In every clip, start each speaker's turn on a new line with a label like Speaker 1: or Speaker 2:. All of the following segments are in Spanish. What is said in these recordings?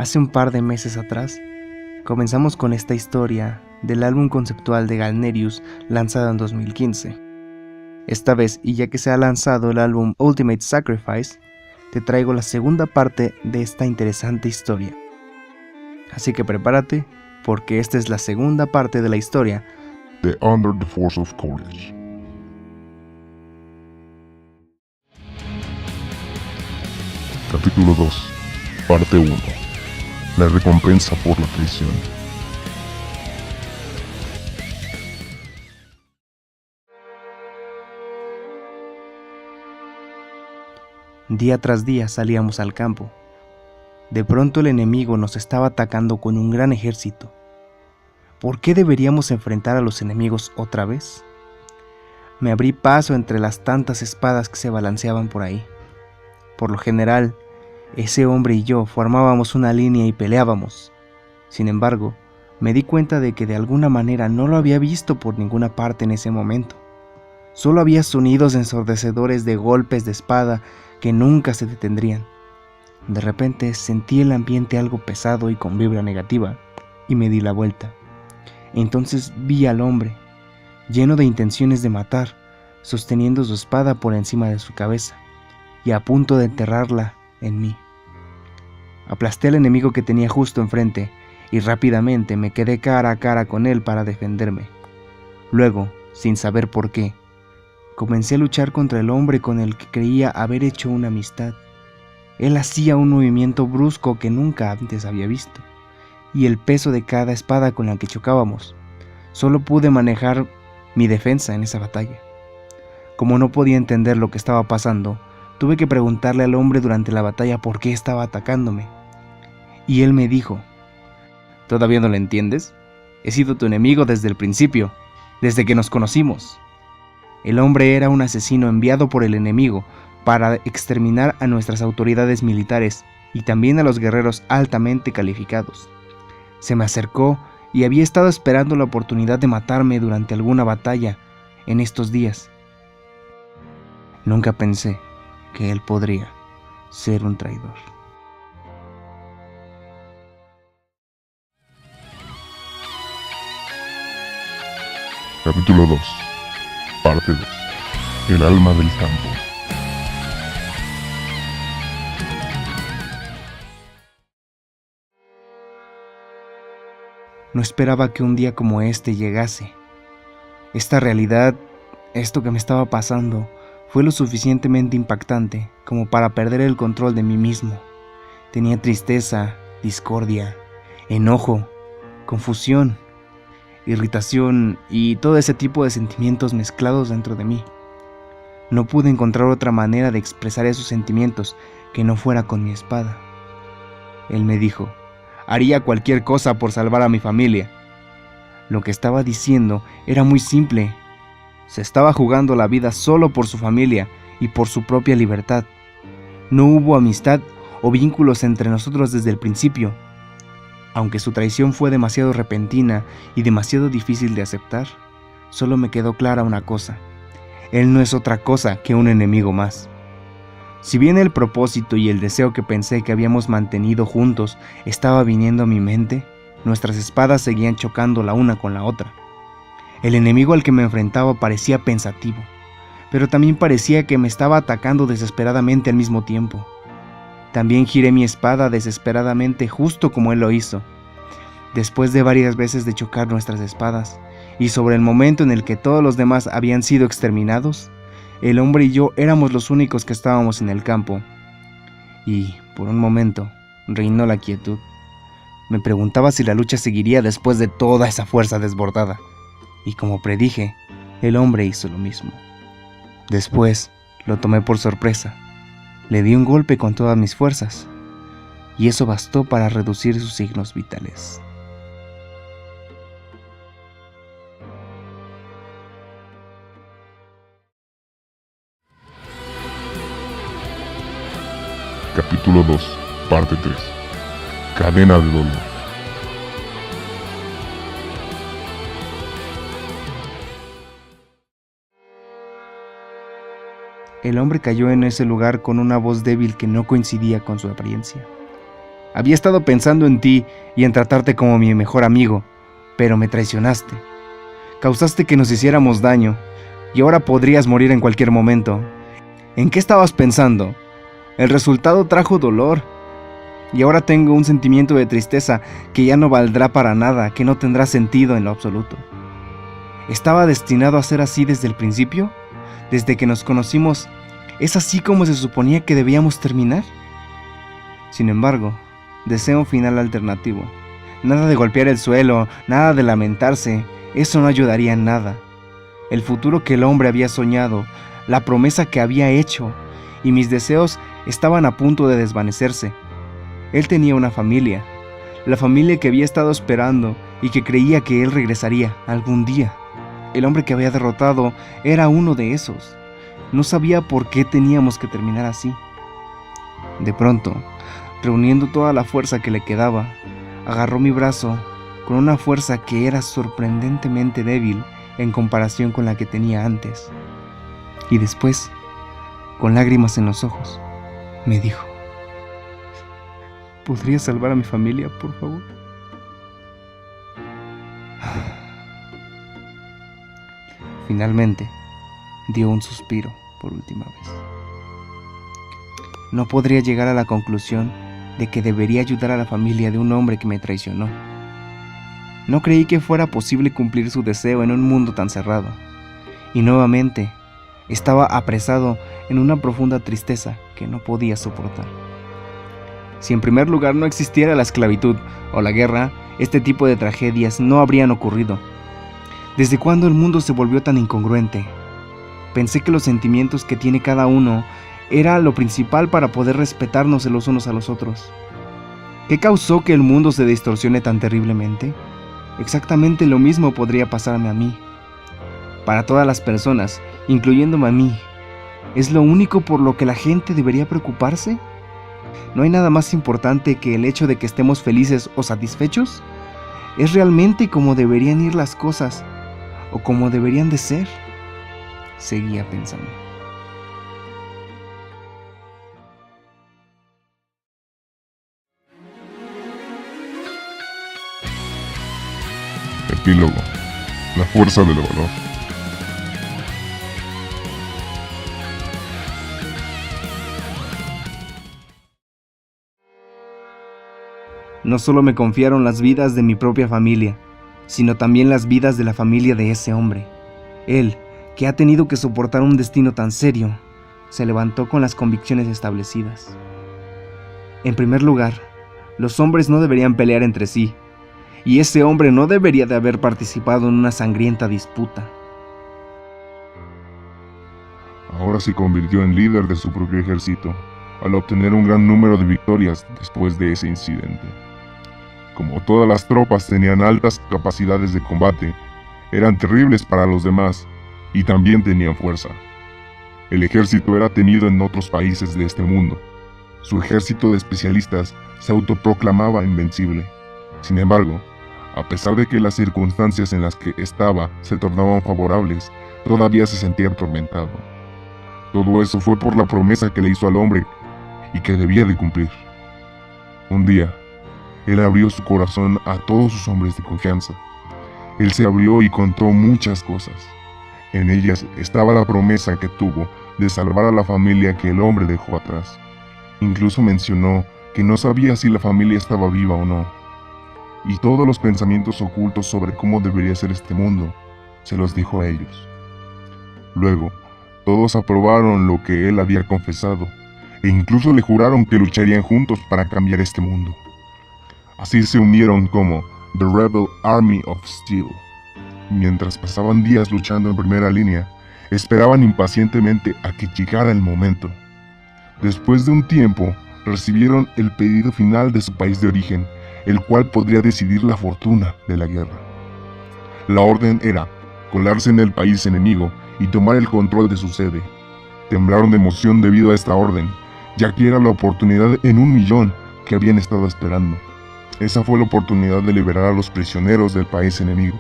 Speaker 1: Hace un par de meses atrás, comenzamos con esta historia del álbum conceptual de Galnerius lanzado en 2015. Esta vez, y ya que se ha lanzado el álbum Ultimate Sacrifice, te traigo la segunda parte de esta interesante historia. Así que prepárate, porque esta es la segunda parte de la historia
Speaker 2: de Under the Force of Courage. Capítulo 2, parte 1. La recompensa por la traición.
Speaker 1: Día tras día salíamos al campo. De pronto el enemigo nos estaba atacando con un gran ejército. ¿Por qué deberíamos enfrentar a los enemigos otra vez? Me abrí paso entre las tantas espadas que se balanceaban por ahí. Por lo general, ese hombre y yo formábamos una línea y peleábamos. Sin embargo, me di cuenta de que de alguna manera no lo había visto por ninguna parte en ese momento. Solo había sonidos ensordecedores de golpes de espada que nunca se detendrían. De repente sentí el ambiente algo pesado y con vibra negativa, y me di la vuelta. Entonces vi al hombre, lleno de intenciones de matar, sosteniendo su espada por encima de su cabeza, y a punto de enterrarla en mí. Aplasté al enemigo que tenía justo enfrente, y rápidamente me quedé cara a cara con él para defenderme. Luego, sin saber por qué, comencé a luchar contra el hombre con el que creía haber hecho una amistad. Él hacía un movimiento brusco que nunca antes había visto, y el peso de cada espada con la que chocábamos. Solo pude manejar mi defensa en esa batalla. Como no podía entender lo que estaba pasando, tuve que preguntarle al hombre durante la batalla por qué estaba atacándome. Y él me dijo: ¿todavía no lo entiendes? He sido tu enemigo desde el principio, desde que nos conocimos. El hombre era un asesino enviado por el enemigo para exterminar a nuestras autoridades militares y también a los guerreros altamente calificados. Se me acercó y había estado esperando la oportunidad de matarme durante alguna batalla en estos días. Nunca pensé que él podría ser un traidor.
Speaker 2: Capítulo 2, parte 2. El alma del campo.
Speaker 1: No esperaba que un día como este llegase. Esta realidad, esto que me estaba pasando, fue lo suficientemente impactante como para perder el control de mí mismo. Tenía tristeza, discordia, enojo, confusión, irritación y todo ese tipo de sentimientos mezclados dentro de mí. No pude encontrar otra manera de expresar esos sentimientos que no fuera con mi espada. Él me dijo: haría cualquier cosa por salvar a mi familia. Lo que estaba diciendo era muy simple. Se estaba jugando la vida solo por su familia y por su propia libertad. No hubo amistad o vínculos entre nosotros desde el principio. Aunque su traición fue demasiado repentina y demasiado difícil de aceptar, solo me quedó clara una cosa: él no es otra cosa que un enemigo más. Si bien el propósito y el deseo que pensé que habíamos mantenido juntos estaba viniendo a mi mente, nuestras espadas seguían chocando la una con la otra. El enemigo al que me enfrentaba parecía pensativo, pero también parecía que me estaba atacando desesperadamente al mismo tiempo. También giré mi espada desesperadamente justo como él lo hizo. Después de varias veces de chocar nuestras espadas, y sobre el momento en el que todos los demás habían sido exterminados, el hombre y yo éramos los únicos que estábamos en el campo. Y, por un momento, reinó la quietud. Me preguntaba si la lucha seguiría después de toda esa fuerza desbordada. Y como predije, el hombre hizo lo mismo. Después, lo tomé por sorpresa. Le di un golpe con todas mis fuerzas, y eso bastó para reducir sus signos vitales.
Speaker 2: Capítulo 2, parte 3. Cadena de dolor.
Speaker 1: El hombre cayó en ese lugar con una voz débil que no coincidía con su apariencia. Había estado pensando en ti y en tratarte como mi mejor amigo, pero me traicionaste. Causaste que nos hiciéramos daño, y ahora podrías morir en cualquier momento. ¿En qué estabas pensando? El resultado trajo dolor, y ahora tengo un sentimiento de tristeza que ya no valdrá para nada, que no tendrá sentido en lo absoluto. ¿Estaba destinado a ser así desde el principio? ¿Desde que nos conocimos, es así como se suponía que debíamos terminar? Sin embargo, deseo un final alternativo. Nada de golpear el suelo, nada de lamentarse, eso no ayudaría en nada. El futuro que el hombre había soñado, la promesa que había hecho, y mis deseos estaban a punto de desvanecerse. Él tenía una familia, la familia que había estado esperando y que creía que él regresaría algún día. El hombre que había derrotado era uno de esos. No sabía por qué teníamos que terminar así. De pronto, reuniendo toda la fuerza que le quedaba, agarró mi brazo con una fuerza que era sorprendentemente débil en comparación con la que tenía antes. Y después, con lágrimas en los ojos, me dijo: ¿podrías salvar a mi familia, por favor? Finalmente, dio un suspiro por última vez. No podría llegar a la conclusión de que debería ayudar a la familia de un hombre que me traicionó. No creí que fuera posible cumplir su deseo en un mundo tan cerrado. Y nuevamente, estaba apresado en una profunda tristeza que no podía soportar. Si en primer lugar no existiera la esclavitud o la guerra, este tipo de tragedias no habrían ocurrido. ¿Desde cuándo el mundo se volvió tan incongruente? Pensé que los sentimientos que tiene cada uno era lo principal para poder respetarnos los unos a los otros. ¿Qué causó que el mundo se distorsione tan terriblemente? Exactamente lo mismo podría pasarme a mí. Para todas las personas, incluyéndome a mí, ¿es lo único por lo que la gente debería preocuparse? ¿No hay nada más importante que el hecho de que estemos felices o satisfechos? ¿Es realmente como deberían ir las cosas o como deberían de ser? Seguía pensando.
Speaker 2: Epílogo. La fuerza del valor.
Speaker 1: No solo me confiaron las vidas de mi propia familia, sino también las vidas de la familia de ese hombre. Él, que ha tenido que soportar un destino tan serio, se levantó con las convicciones establecidas. En primer lugar, los hombres no deberían pelear entre sí, y ese hombre no debería de haber participado en una sangrienta disputa.
Speaker 2: Ahora se convirtió en líder de su propio ejército, al obtener un gran número de victorias después de ese incidente. Como todas las tropas tenían altas capacidades de combate, eran terribles para los demás y también tenían fuerza. El ejército era temido en otros países de este mundo. Su ejército de especialistas se autoproclamaba invencible. Sin embargo, a pesar de que las circunstancias en las que estaba se tornaban favorables, todavía se sentía atormentado. Todo eso fue por la promesa que le hizo al hombre y que debía de cumplir. Un día, él abrió su corazón a todos sus hombres de confianza. Él se abrió y contó muchas cosas. En ellas estaba la promesa que tuvo de salvar a la familia que el hombre dejó atrás. Incluso mencionó que no sabía si la familia estaba viva o no. Y todos los pensamientos ocultos sobre cómo debería ser este mundo, se los dijo a ellos. Luego, todos aprobaron lo que él había confesado, e incluso le juraron que lucharían juntos para cambiar este mundo. Así se unieron como The Rebel Army of Steel. Mientras pasaban días luchando en primera línea, esperaban impacientemente a que llegara el momento. Después de un tiempo, recibieron el pedido final de su país de origen, el cual podría decidir la fortuna de la guerra. La orden era colarse en el país enemigo y tomar el control de su sede. Temblaron de emoción debido a esta orden, ya que era la oportunidad en 1.000.000 que habían estado esperando. Esa fue la oportunidad de liberar a los prisioneros del país enemigo,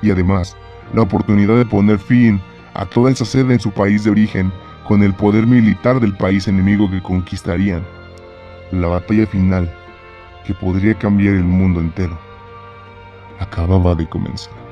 Speaker 2: y además, la oportunidad de poner fin a toda esa sede en su país de origen con el poder militar del país enemigo que conquistarían. La batalla final que podría cambiar el mundo entero acababa de comenzar.